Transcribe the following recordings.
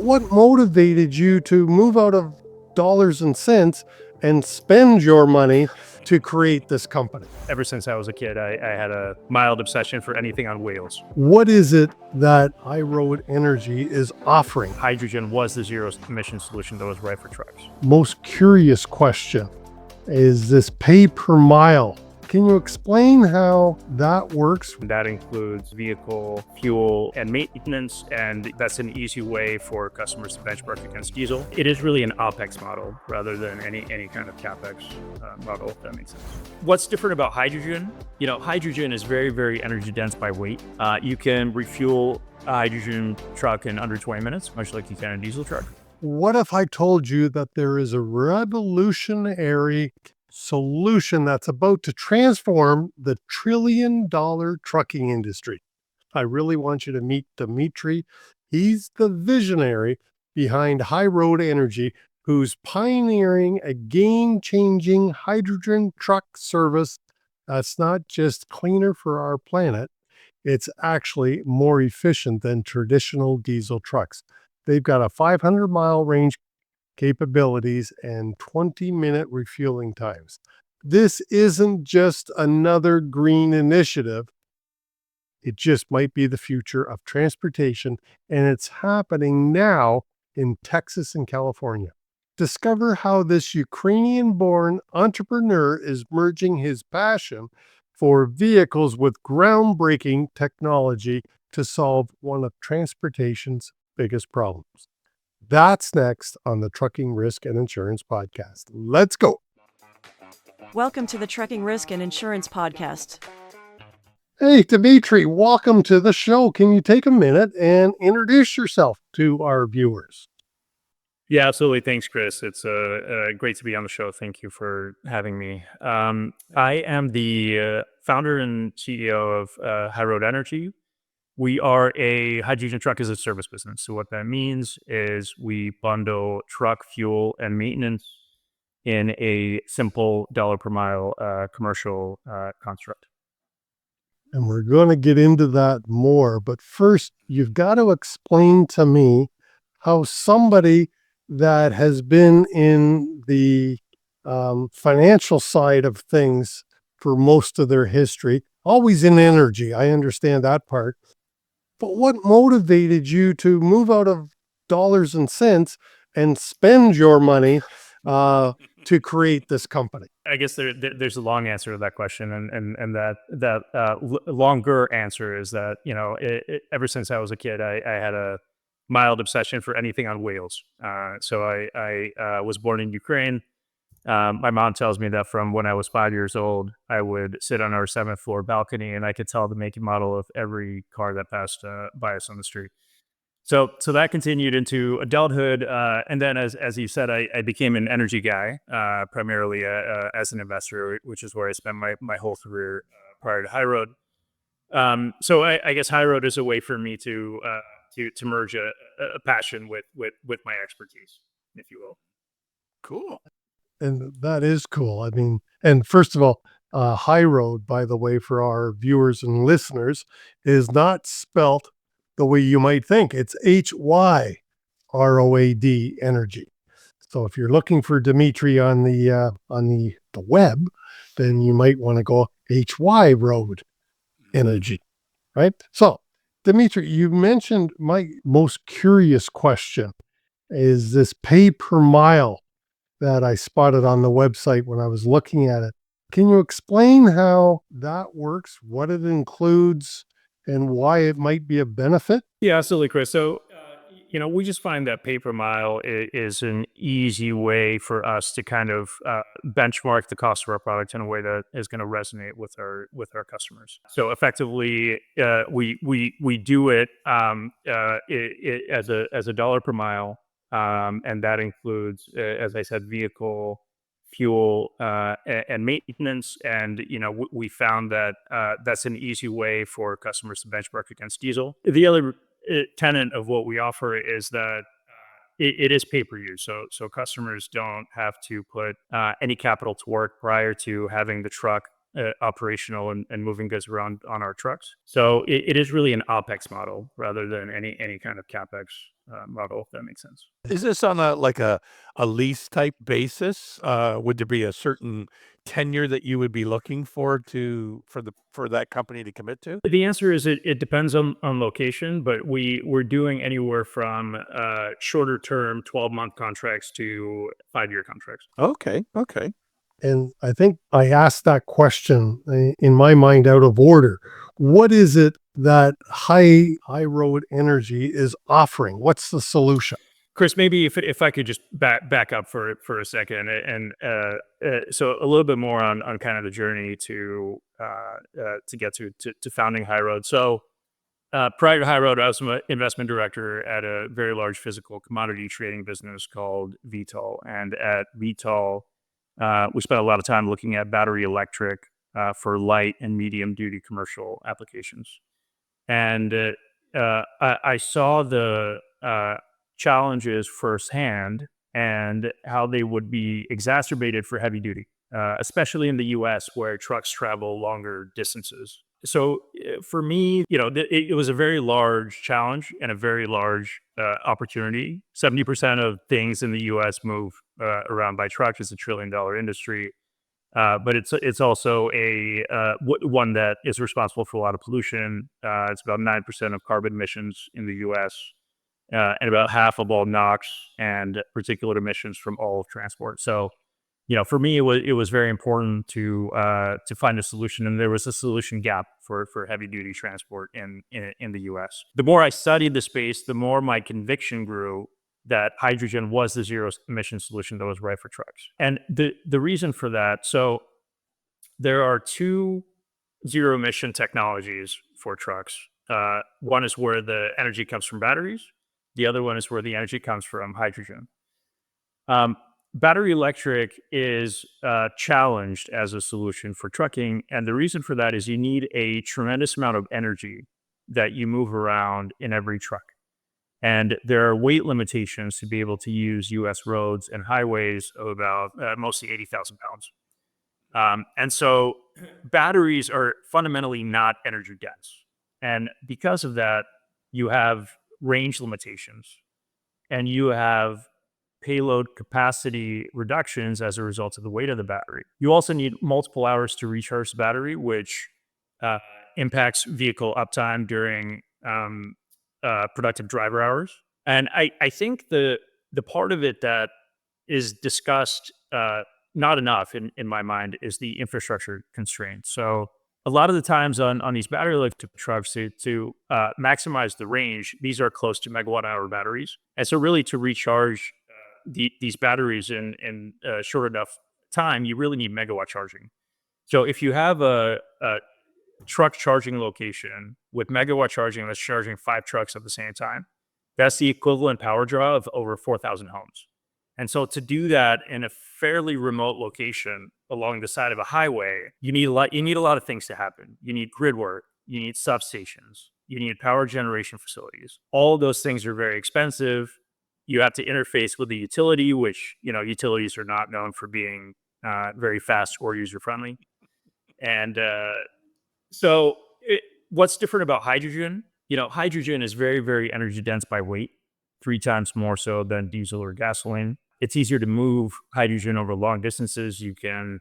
What motivated you to move out of dollars and cents and spend your money to create this company? Ever since I was a kid, I had a mild obsession for anything on wheels. What is it that High Road Energy is offering? Hydrogen was the zero emission solution that was right for trucks. Most curious question is this pay per mile. Can you explain how that works? That includes vehicle, fuel, and maintenance, and that's an easy way for customers to benchmark against diesel. It is really an OPEX model rather than any kind of CAPEX model, if that makes sense. What's different about hydrogen? Hydrogen is very, very energy dense by weight. You can refuel a hydrogen truck in under 20 minutes, much like you can a diesel truck. What if I told you that there is a revolutionary solution that's about to transform the trillion-dollar trucking industry? I really want you to meet Dmitri. He's the visionary behind High Road Energy, who's pioneering a game-changing hydrogen truck service that's not just cleaner for our planet, it's actually more efficient than traditional diesel trucks. They've got a 500-mile range capabilities and 20-minute refueling times. This isn't just another green initiative. It just might be the future of transportation, and it's happening now in Texas and California. Discover how this Ukrainian born entrepreneur is merging his passion for vehicles with groundbreaking technology to solve one of transportation's biggest problems. That's next on the Trucking Risk and Insurance Podcast. Let's go. Welcome to the Trucking Risk and Insurance Podcast. Hey, Dmitri, welcome to the show. Can you take a minute and introduce yourself to our viewers? Yeah, absolutely. Thanks, Chris. It's great to be on the show. Thank you for having me. I am the founder and CEO of High Road Energy. We are a hydrogen truck as a service business. So what that means is we bundle truck, fuel, and maintenance in a simple dollar per mile commercial construct. And we're going to get into that more. But first, you've got to explain to me how somebody that has been in the financial side of things for most of their history, always in energy, I understand that part. But what motivated you to move out of dollars and cents and spend your money to create this company? I guess there's a long answer to that question, and that longer answer is that ever since I was a kid, I had a mild obsession for anything on wheels. So I was born in Ukraine. My mom tells me that from when I was 5 years old, I would sit on our 7th floor balcony and I could tell the make and model of every car that passed by us on the street. So that continued into adulthood. And then as you said, I became an energy guy, primarily as an investor, which is where I spent my whole career prior to High Road. So I guess High Road is a way for me to merge a passion with my expertise, if you will. Cool. And that is cool. I mean, and first of all, High Road, by the way, for our viewers and listeners, is not spelt the way you might think. It's HYROAD Energy. So if you're looking for Dmitri on the web, then you might want to go HY Road Energy, right? So, Dmitri, you mentioned my most curious question is this pay per mile that I spotted on the website when I was looking at it. Can you explain how that works, what it includes, and why it might be a benefit? Yeah, absolutely, Chris. So, we just find that pay per mile is an easy way for us to kind of benchmark the cost of our product in a way that is going to resonate with our customers. So, effectively, we do it as a dollar per mile, and that includes, as I said, vehicle, fuel, and maintenance. And we found that that's an easy way for customers to benchmark against diesel. The other tenet of what we offer is that it is pay per use, so customers don't have to put any capital to work prior to having the truck operational and moving goods around on our trucks. So it is really an OpEx model rather than any kind of CapEx model, if that makes sense. Is this on a lease type basis? Would there be a certain tenure that you would be looking for that company to commit to? The answer is it depends on location, but we're doing anywhere from shorter term 12-month contracts to 5-year contracts. Okay. And I think I asked that question in my mind out of order. What is it that high road energy is offering? What's the solution? Chris, maybe if I could just back up for a second, and so a little bit more on kind of the journey to get to founding High Road. So prior to High Road, I was an investment director at a very large physical commodity trading business called VTOL, and at VTOL, we spent a lot of time looking at battery electric for light and medium duty commercial applications, and I saw the challenges firsthand and how they would be exacerbated for heavy duty, especially in the US where trucks travel longer distances. So for me, it was a very large challenge and a very large opportunity. 70% of things in the US move around by truck. It's $1 trillion industry. But it's also one that is responsible for a lot of pollution. It's about 9% of carbon emissions in the US. And about half of all NOx and particulate emissions from all of transport. So, for me, it was very important to find a solution, and there was a solution gap for heavy duty transport in the U.S. The more I studied the space, the more my conviction grew that hydrogen was the zero emission solution that was right for trucks. And the reason for that, so there are two zero emission technologies for trucks. One is where the energy comes from batteries. The other one is where the energy comes from hydrogen. Battery electric is challenged as a solution for trucking. And the reason for that is you need a tremendous amount of energy that you move around in every truck. And there are weight limitations to be able to use US roads and highways of about mostly 80,000 pounds. And so batteries are fundamentally not energy dense. And because of that, you have range limitations and you have payload capacity reductions as a result of the weight of the battery. You also need multiple hours to recharge the battery, which impacts vehicle uptime during productive driver hours. And I think the part of it that is discussed not enough in my mind is the infrastructure constraints. So a lot of the times on these battery electric trucks to maximize the range, these are close to megawatt hour batteries. And so really to recharge these batteries in a short enough time, you really need megawatt charging. So if you have a truck charging location with megawatt charging that's charging 5 trucks at the same time, that's the equivalent power draw of over 4,000 homes. And so to do that in a fairly remote location along the side of a highway, you need a lot of things to happen. You need grid work, you need substations, you need power generation facilities. All of those things are very expensive. You have to interface with the utility, which, utilities are not known for being very fast or user friendly. And so what's different about hydrogen? Hydrogen is very, very energy dense by weight, 3 times more so than diesel or gasoline. It's easier to move hydrogen over long distances. You can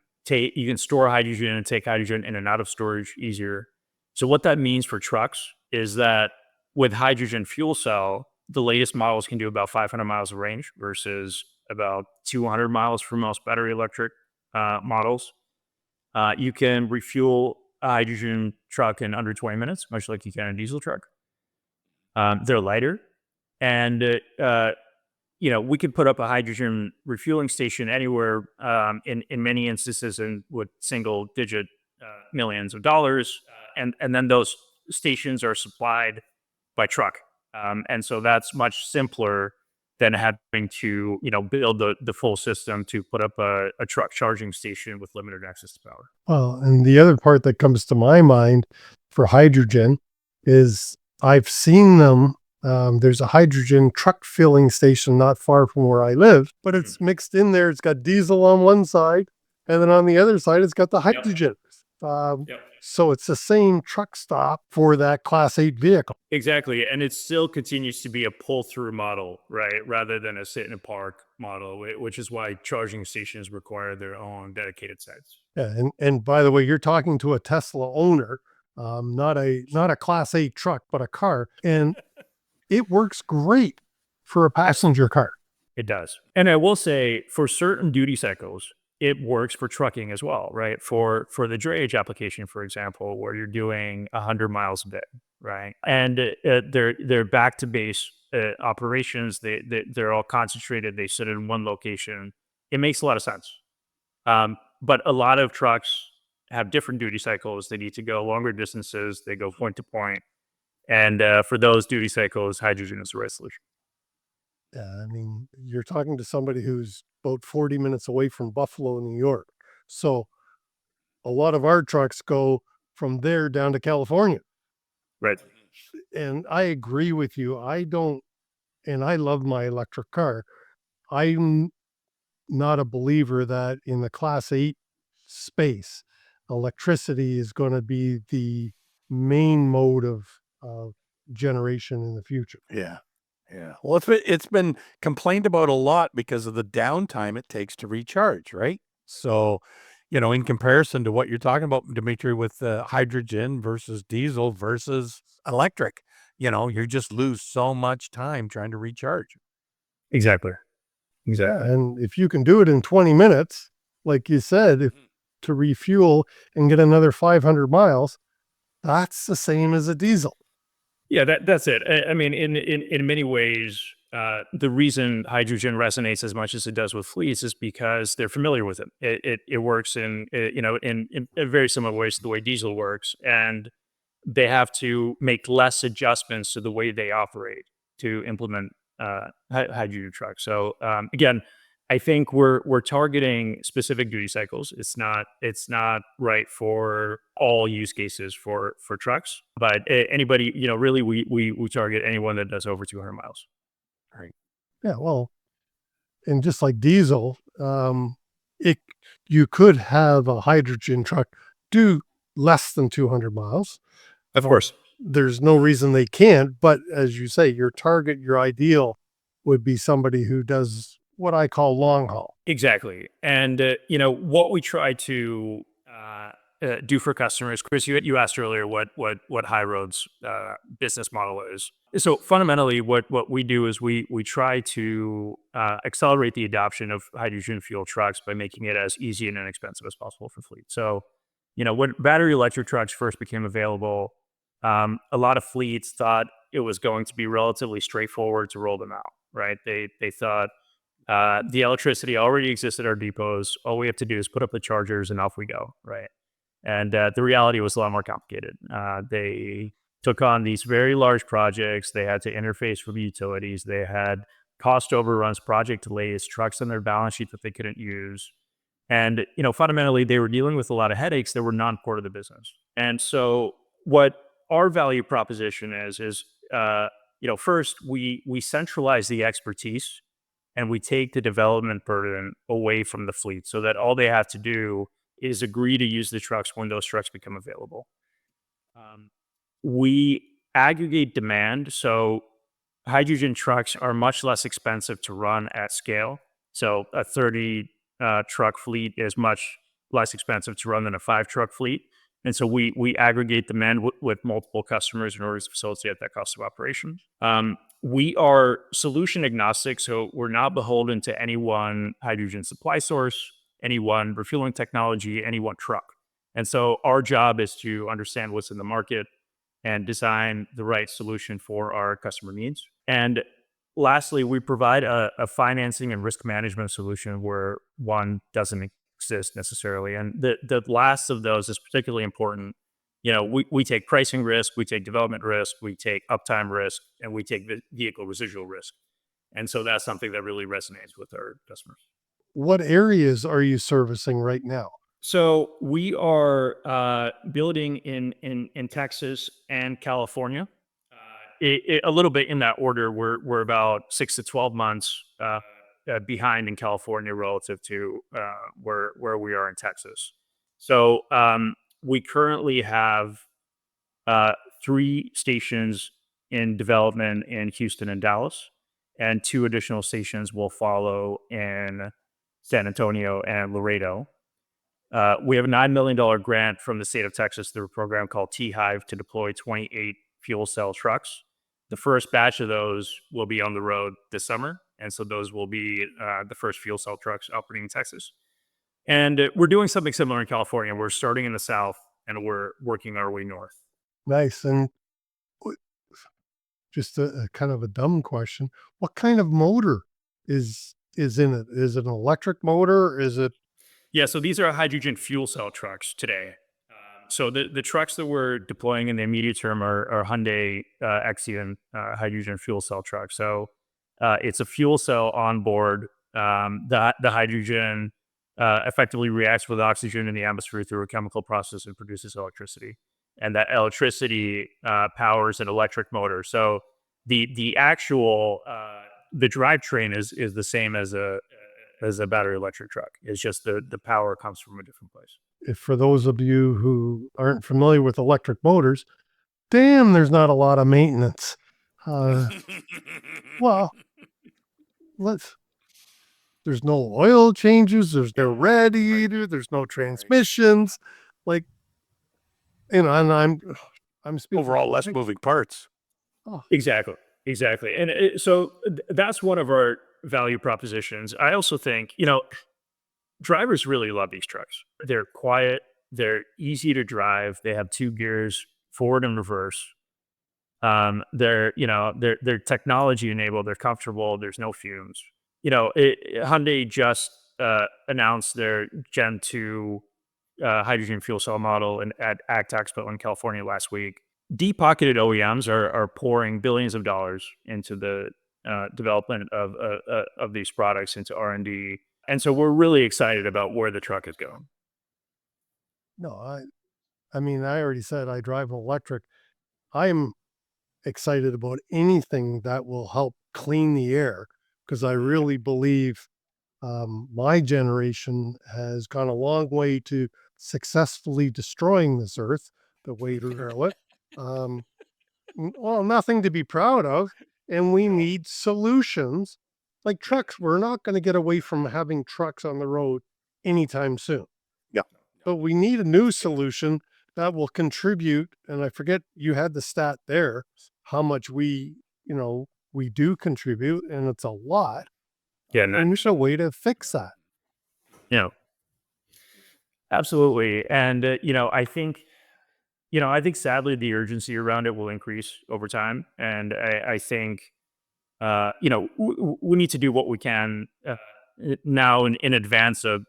store hydrogen and take hydrogen in and out of storage easier. So what that means for trucks is that with hydrogen fuel cell, the latest models can do about 500 miles of range versus about 200 miles for most battery electric models. You can refuel a hydrogen truck in under 20 minutes, much like you can a diesel truck. They're lighter. And we could put up a hydrogen refueling station anywhere in many instances and with single digit millions of dollars. And then those stations are supplied by truck. And so that's much simpler than having to, build the full system to put up a truck charging station with limited access to power. Well, and the other part that comes to my mind for hydrogen is I've seen them. There's a hydrogen truck filling station not far from where I live, but it's mixed in there. It's got diesel on one side, and then on the other side, it's got the hydrogen. Yep. So it's the same truck stop for that Class 8 vehicle. Exactly. And it still continues to be a pull through model, right? Rather than a sit in a park model, which is why charging stations require their own dedicated sites. Yeah, and by the way, you're talking to a Tesla owner, not a Class 8 truck, but a car, and it works great for a passenger car. It does. And I will say for certain duty cycles, it works for trucking as well, right? For the drayage application, for example, where you're doing 100 miles a day, right? And they're back to base operations. They're all concentrated. They sit in one location. It makes a lot of sense. But a lot of trucks have different duty cycles. They need to go longer distances. They go point to point. And for those duty cycles, hydrogen is the right solution. Yeah, I mean, you're talking to somebody who's about 40 minutes away from Buffalo, New York. So a lot of our trucks go from there down to California. Right. And I agree with you. And I love my electric car. I'm not a believer that in the Class 8 space, electricity is going to be the main mode of generation in the future. Yeah. Yeah. Well, it's been complained about a lot because of the downtime it takes to recharge, right? So, in comparison to what you're talking about, Dmitri, with hydrogen versus diesel versus electric, you just lose so much time trying to recharge. Exactly. Yeah, Exactly. and if you can do it in 20 minutes, like you said, to refuel and get another 500 miles, that's the same as a diesel. Yeah, that's it. I mean, in many ways, the reason hydrogen resonates as much as it does with fleets is because they're familiar with it. It works in very similar ways to the way diesel works, and they have to make less adjustments to the way they operate to implement hydrogen trucks. So again, I think we're targeting specific duty cycles. It's not right for all use cases for trucks, but anybody, really we target anyone that does over 200 miles. Right. Yeah, well, and just like diesel, it you could have a hydrogen truck do less than 200 miles. Of course. There's no reason they can't, but as you say, your target, your ideal would be somebody who does what I call long haul. Exactly. And, what we try to do for customers, Chris, you asked earlier what High Road's business model is. So fundamentally, what we do is we try to accelerate the adoption of hydrogen fuel trucks by making it as easy and inexpensive as possible for fleets. So, when battery electric trucks first became available, a lot of fleets thought it was going to be relatively straightforward to roll them out, right? They thought the electricity already exists at our depots. All we have to do is put up the chargers and off we go, right? And the reality was a lot more complicated. They took on these very large projects. They had to interface with utilities. They had cost overruns, project delays, trucks on their balance sheet that they couldn't use. And, fundamentally, they were dealing with a lot of headaches that were non-core to the business. And so what our value proposition is, first, we centralize the expertise and we take the development burden away from the fleet so that all they have to do is agree to use the trucks when those trucks become available. We aggregate demand. So hydrogen trucks are much less expensive to run at scale. So a 30 truck fleet is much less expensive to run than a 5 truck fleet. And so we aggregate demand with multiple customers in order to facilitate that cost of operation. We are solution agnostic, so we're not beholden to any one hydrogen supply source, any one refueling technology, any one truck. And so our job is to understand what's in the market and design the right solution for our customer needs. And lastly, we provide a financing and risk management solution where one doesn't exist necessarily. And the last of those is particularly important. We take pricing risk, we take development risk, we take uptime risk, and we take vehicle residual risk. And so that's something that really resonates with our customers. What areas are you servicing right now? So we are building in Texas and California. A little bit in that order. We're about 6 to 12 months behind in California relative to where we are in Texas. So we currently have 3 stations in development in Houston and Dallas, and 2 additional stations will follow in San Antonio and Laredo. We have a $9 million grant from the state of Texas through a program called T-Hive to deploy 28 fuel cell trucks. The first batch of those will be on the road this summer. And so those will be the first fuel cell trucks operating in Texas. And we're doing something similar in California. We're starting in the South and we're working our way north. Nice. And just a kind of a dumb question. What kind of motor is in it? Is it an electric motor? Is it Yeah, so these are hydrogen fuel cell trucks today. So the trucks that we're deploying in the immediate term are Hyundai Exion hydrogen fuel cell trucks. So it's a fuel cell on board. The hydrogen effectively reacts with oxygen in the atmosphere through a chemical process and produces electricity. And that electricity powers an electric motor. So the actual the drivetrain is the same as a battery electric truck. It's just the power comes from a different place. if for those of you who aren't familiar with electric motors, damn, there's not a lot of maintenance. Well, there's no oil changes, there's no radiator, there's no transmissions. Like, and I'm speaking Overall, less moving parts. Oh, Exactly. And that's one of our value propositions. I also think, drivers really love these trucks. They're quiet, they're easy to drive, they have 2 gears, forward and reverse. They're technology enabled, they're comfortable, there's no fumes. Hyundai just announced their Gen 2 hydrogen fuel cell model at ACT Expo in California last week. Deep-pocketed OEMs are pouring billions of dollars into the development of these products, into R&D. And so we're really excited about where the truck is going. no, I mean, I already said I drive an electric. I'm excited about anything that will help clean the air because I really believe my generation has gone a long way to successfully destroying this earth, the way to grow it. Well, nothing to be proud of. And we need solutions like trucks. We're not going to get away from having trucks on the road anytime soon. Yeah. But we need a new solution that will contribute. And I forget you had the stat there, how much we do contribute, and it's a lot. Yeah, And there's a way to fix that. Absolutely. And I think sadly the urgency around it will increase over time. And I think we need to do what we can now in advance of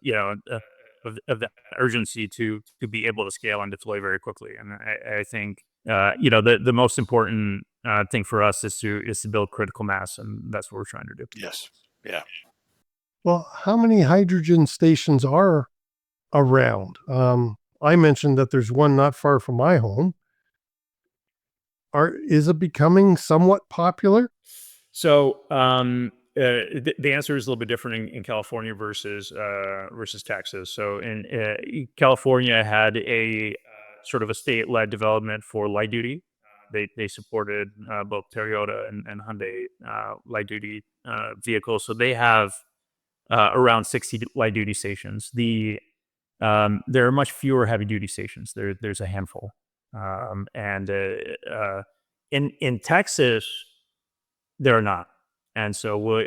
of that urgency to be able to scale and deploy very quickly. And I think the most important thing for us is to build critical mass, and that's what we're trying to do. Yes. Yeah. Well, how many hydrogen stations are around? I mentioned that there's one not far from my home. Is it becoming somewhat popular? So the answer is a little bit different in California versus Texas. So in California had a sort of a state-led development for light duty. They supported both Toyota and Hyundai light duty vehicles. So they have around 60 light duty stations. There are much fewer heavy duty stations. There's a handful. In Texas, there are not. And so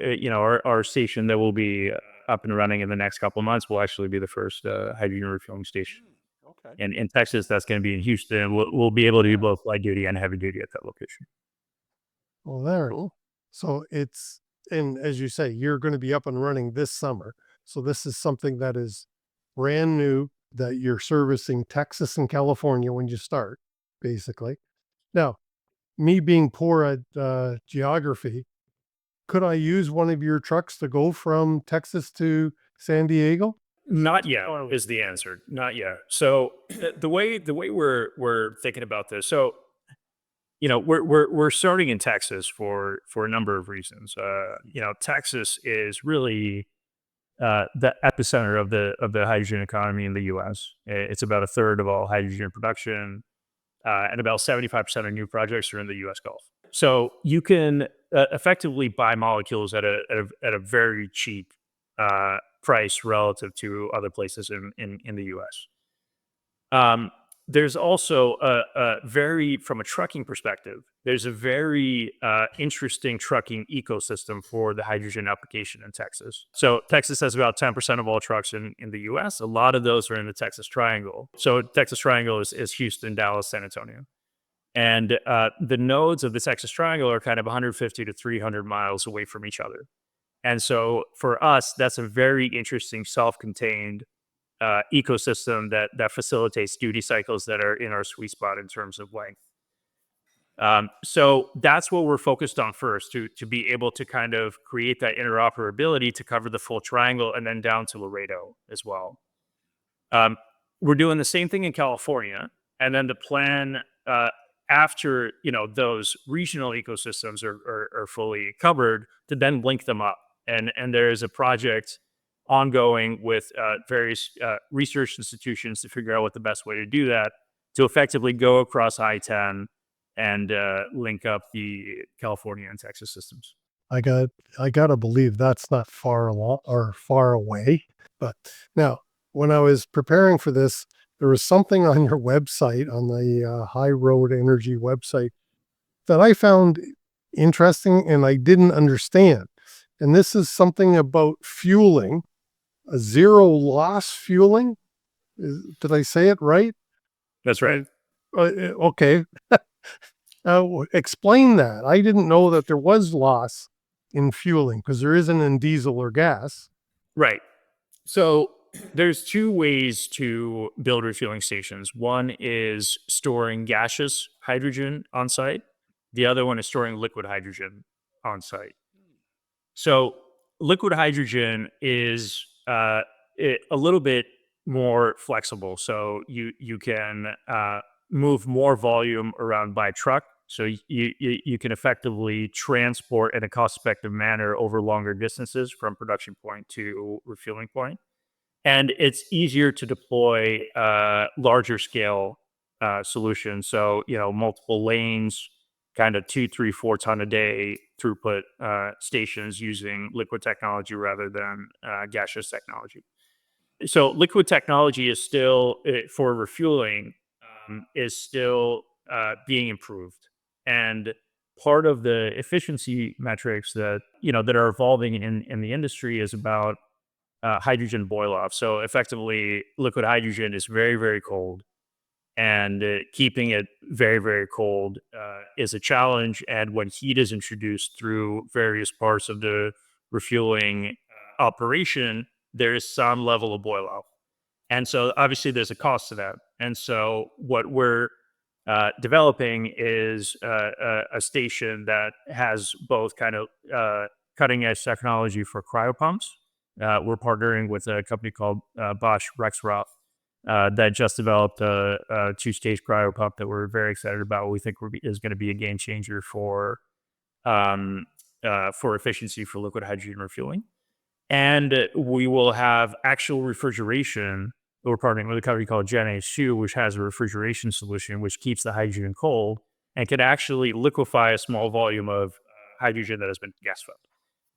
our station that will be up and running in the next couple of months will actually be the first hydrogen refueling station. Okay. And in Texas, that's going to be in Houston. We'll be able to do both light duty and heavy duty at that location. Well, there. So and as you say, you're going to be up and running this summer. So this is something that is brand new, that you're servicing Texas and California when you start, basically. Now, me being poor at geography, could I use one of your trucks to go from Texas to San Diego? Not yet is the answer. Not yet. So the way we're thinking about this. So we're starting in Texas for a number of reasons. Texas is really the epicenter of the hydrogen economy in the U.S. It's about a third of all hydrogen production, and about 75% of new projects are in the U.S. Gulf. So you can effectively buy molecules at a very cheap price relative to other places in the U.S. There's also from a trucking perspective, there's a very interesting trucking ecosystem for the hydrogen application in Texas. So Texas has about 10% of all trucks in the US. A lot of those are in the Texas Triangle. So Texas Triangle is Houston, Dallas, San Antonio. And the nodes of the Texas Triangle are kind of 150 to 300 miles away from each other. And so for us, that's a very interesting self-contained ecosystem that facilitates duty cycles that are in our sweet spot in terms of length. So that's what we're focused on first, to be able to kind of create that interoperability to cover the full triangle and then down to Laredo as well. We're doing the same thing in California, and then the plan after those regional ecosystems are fully covered to then link them up. And there is a project ongoing with various research institutions to figure out what the best way to do that, to effectively go across I-10 and link up the California and Texas systems. I gotta believe that's not far along or far away. But now, when I was preparing for this, there was something on your website, on the High Road Energy website, that I found interesting and I didn't understand. And this is something about fueling, a zero loss fueling. Did I say it right? That's right. Okay. Explain that. I didn't know that there was loss in fueling, because there isn't in diesel or gas. Right. So there's two ways to build refueling stations. One is storing gaseous hydrogen on site. The other one is storing liquid hydrogen on site. So liquid hydrogen is a little bit more flexible. So you can move more volume around by truck. So you can effectively transport in a cost-effective manner over longer distances from production point to refueling point. And it's easier to deploy larger scale solutions. So, multiple lanes, kind of 2, 3, 4 ton a day throughput stations using liquid technology rather than gaseous technology. So liquid technology is still, for refueling, is still being improved. And part of the efficiency metrics that are evolving in the industry is about hydrogen boil off. So effectively, liquid hydrogen is very, very cold, and keeping it very, very cold is a challenge. And when heat is introduced through various parts of the refueling operation, there is some level of boil off. And so obviously there's a cost to that. And so what we're developing is a station that has both kind of cutting edge technology for cryopumps. We're partnering with a company called Bosch Rexroth that just developed a two-stage cryopump that we're very excited about. We think is going to be a game changer for efficiency for liquid hydrogen refueling. And we will have actual refrigeration. We're partnering with a company called GenH2, which has a refrigeration solution which keeps the hydrogen cold and can actually liquefy a small volume of hydrogen that has been gasified.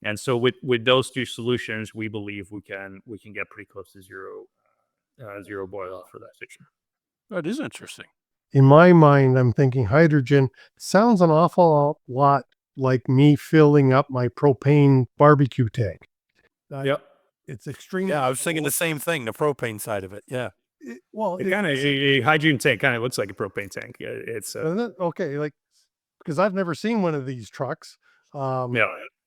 And so with those two solutions, we believe we can get pretty close to zero boil off for that station. That is interesting. In my mind, I'm thinking hydrogen sounds an awful lot like me filling up my propane barbecue tank. Yep. It's extremely. Yeah, I was thinking the same thing, the propane side of it. Yeah. A hydrogen tank kind of looks like a propane tank. It's okay, like, because I've never seen one of these trucks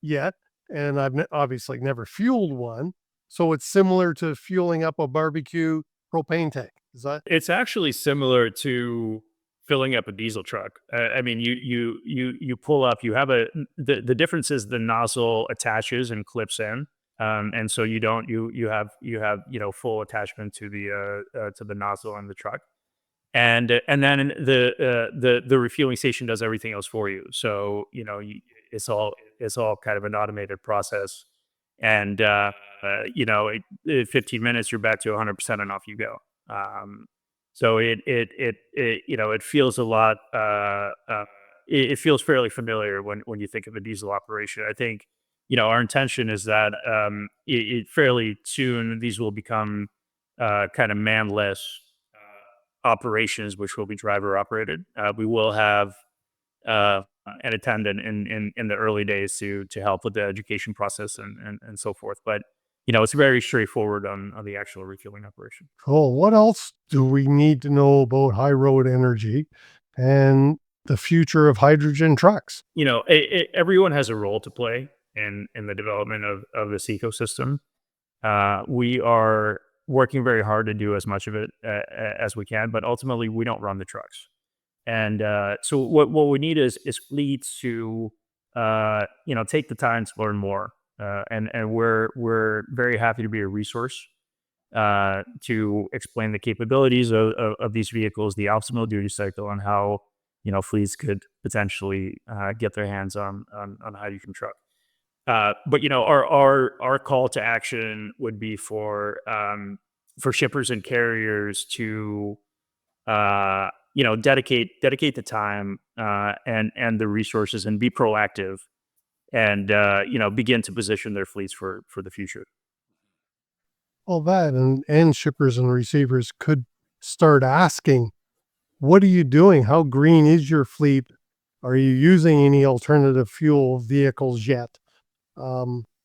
yet, and I've obviously never fueled one. So it's similar to fueling up a barbecue propane tank. Is that? It's actually similar to filling up a diesel truck. I mean, you pull up. You have the difference is the nozzle attaches and clips in. And so you have full attachment to the nozzle on the truck, and then the refueling station does everything else for you. So it's all kind of an automated process, and in 15 minutes you're back to 100% and off you go. So it feels a lot. It feels fairly familiar when you think of a diesel operation. I think our intention is that fairly soon these will become kind of manless operations, which will be driver operated. We will have an attendant in the early days to help with the education process and so forth. But it's very straightforward on the actual refueling operation. Cool. What else do we need to know about high road energy and the future of hydrogen trucks? Everyone has a role to play in the development of this ecosystem. We are working very hard to do as much of it as we can, but ultimately we don't run the trucks. And so what we need is fleets to take the time to learn more. And we're very happy to be a resource to explain the capabilities of these vehicles, the optimal duty cycle, and how fleets could potentially get their hands on hydrogen truck. But our call to action would be for shippers and carriers to dedicate the time and the resources and be proactive and begin to position their fleets for the future. Well, that and shippers and receivers could start asking, what are you doing? How green is your fleet? Are you using any alternative fuel vehicles yet?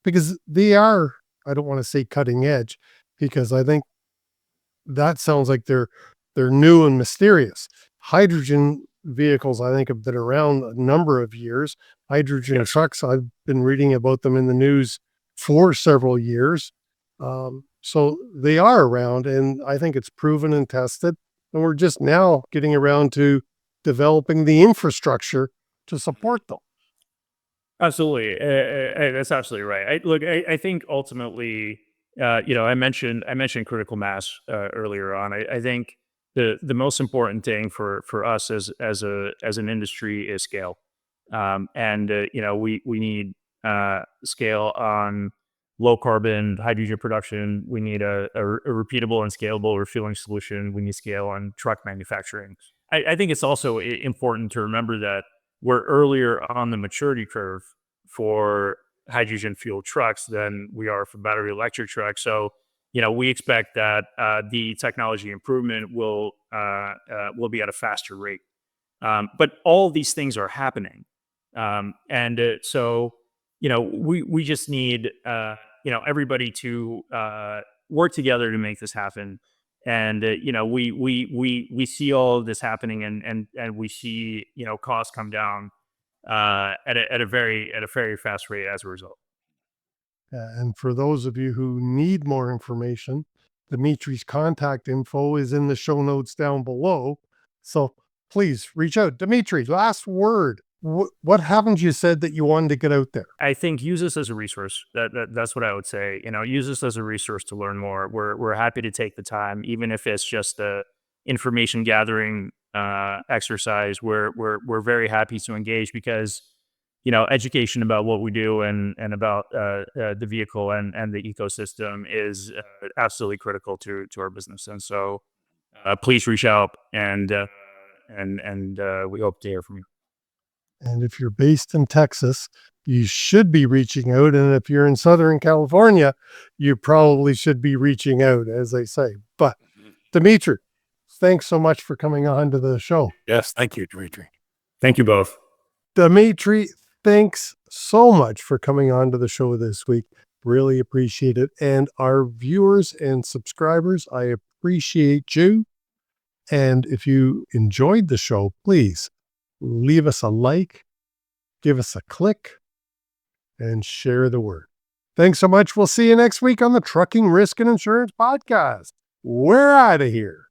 Because they are, I don't want to say cutting edge, because I think that sounds like they're new and mysterious. Hydrogen vehicles, I think, have been around a number of years. Hydrogen Yes. trucks, I've been reading about them in the news for several years. So they are around, and I think it's proven and tested. And we're just now getting around to developing the infrastructure to support them. Absolutely, that's absolutely right. I think ultimately, I mentioned critical mass earlier on. I think the most important thing for us as an industry is scale, and we need scale on low carbon hydrogen production. We need a repeatable and scalable refueling solution. We need scale on truck manufacturing. I think it's also important to remember that we're earlier on the maturity curve for hydrogen fuel trucks than we are for battery electric trucks. So, we expect that the technology improvement will be at a faster rate. But all these things are happening, so we just need everybody to work together to make this happen. And we see all of this happening, and we see costs come down at a very fast rate as a result. And for those of you who need more information, Dmitri's contact info is in the show notes down below. So please reach out. Dmitri, last word. What haven't you said that you wanted to get out there? I think use this as a resource. That's what I would say. Use this as a resource to learn more. We're happy to take the time, even if it's just a information gathering exercise. We're very happy to engage because education about what we do and about the vehicle and the ecosystem is absolutely critical to our business. And so please reach out and we hope to hear from you. And if you're based in Texas, you should be reaching out. And if you're in Southern California, you probably should be reaching out, as they say. But Dmitri, thanks so much for coming on to the show. Yes, thank you, Dmitri. Thank you both. Dmitri, thanks so much for coming on to the show this week. Really appreciate it. And our viewers and subscribers, I appreciate you. And if you enjoyed the show, please leave us a like, give us a click, and share the word. Thanks so much. We'll see you next week on the Trucking Risk and Insurance Podcast. We're out of here.